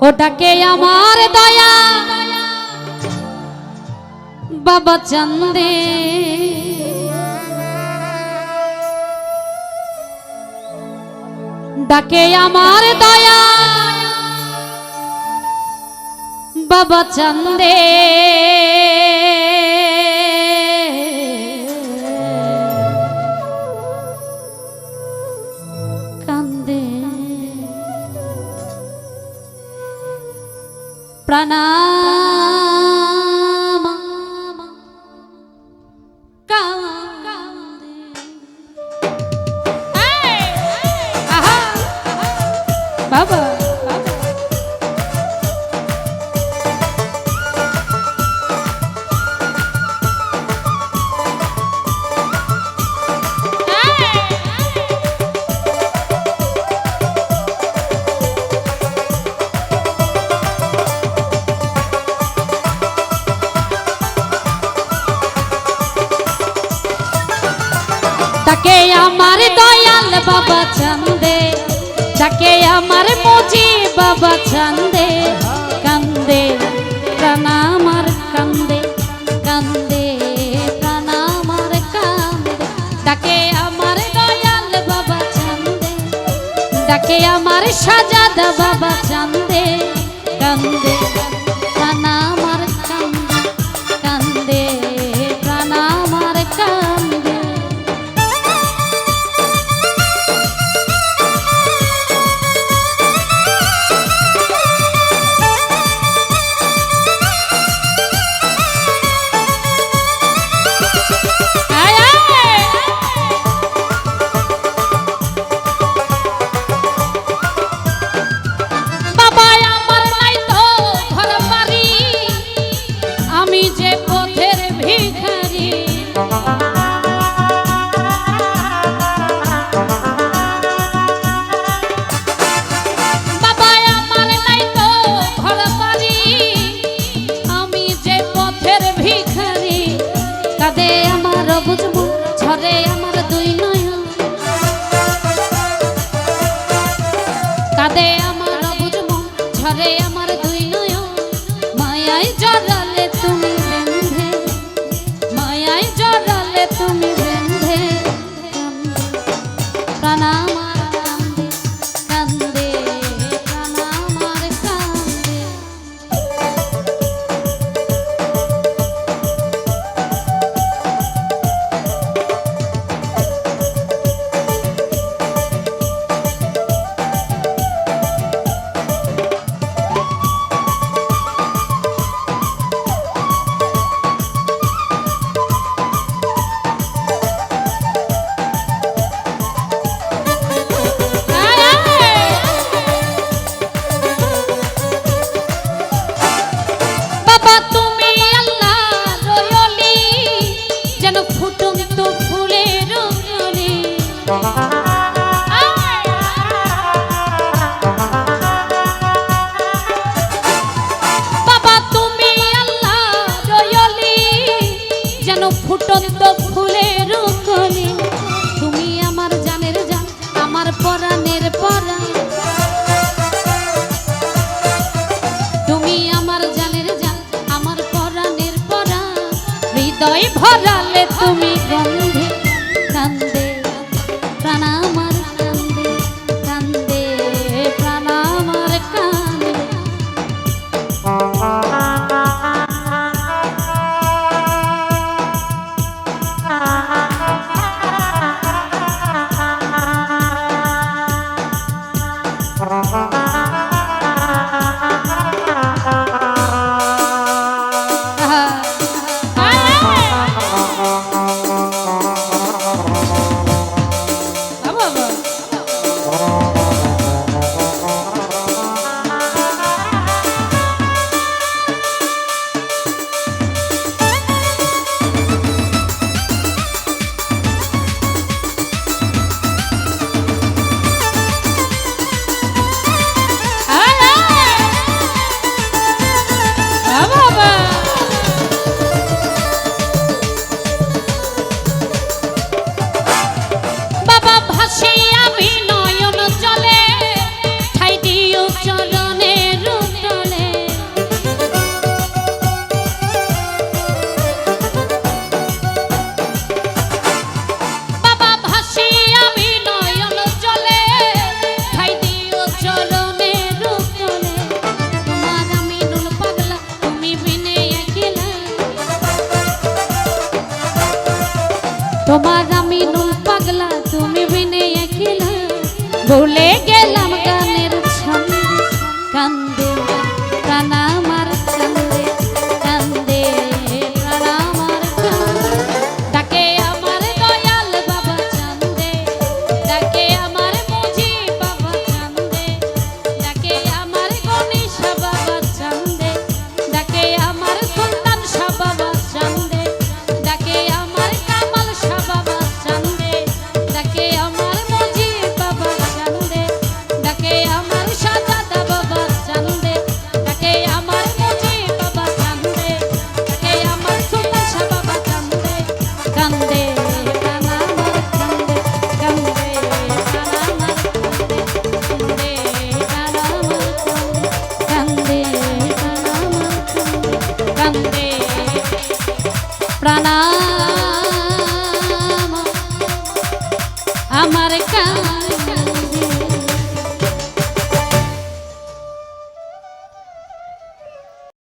ও ডাকে আমার দয়া বাবা চান্দে, ডাকে আমার দয়া বাবা চান্দে। কান্দে প্রণাম কান্দে। আহা বাবা ডাকে আমার দয়াল বাবা চান্দে, ডাকে আমার মুজি বাবা চান্দে। কান্দে প্রাণ আমার কান্দে, কান্দে প্রাণ আমার কান্দে। ডাকে আমার দয়াল বাবা চান্দে, ডাকে আমার সাজাদা বাবা চান্দে। কান্দে প্রাণ আমার কান্দে, কান্দে প্রাণ আমার কান্দে। কাঁদে আমার বুঝবো ঝরে আমার দুই নয়ন, কাঁদে আমার বুঝবো ঝরে আমার দুই নয়ন। মায়ায় জড়ালে তুমি বেঁধে, মায়ায় জড়ালে তুমি বেঁধে। প্রাণ আমার কান্দে, কান্দে প্রাণ আমার কান্দে। ফুটন্ত ফুলের কলি, তুমি আমার জানের জান, আমার পরাণের পরাণ। তুমি আমার জানের জান, আমার পরাণের পরাণ। হৃদয় ভরালে তুমি গন্ধে, কান্দে প্রাণ আমার কান্দে, কান্দে প্রাণ আমার কান্দে। কান্দে প্রাণ আমার কান্দে কান্দে প্রাণ আমার কান্দে প্রাণ আমার কান্দে প্রাণ আমার কান্দে প্রাণ আমার কান্দে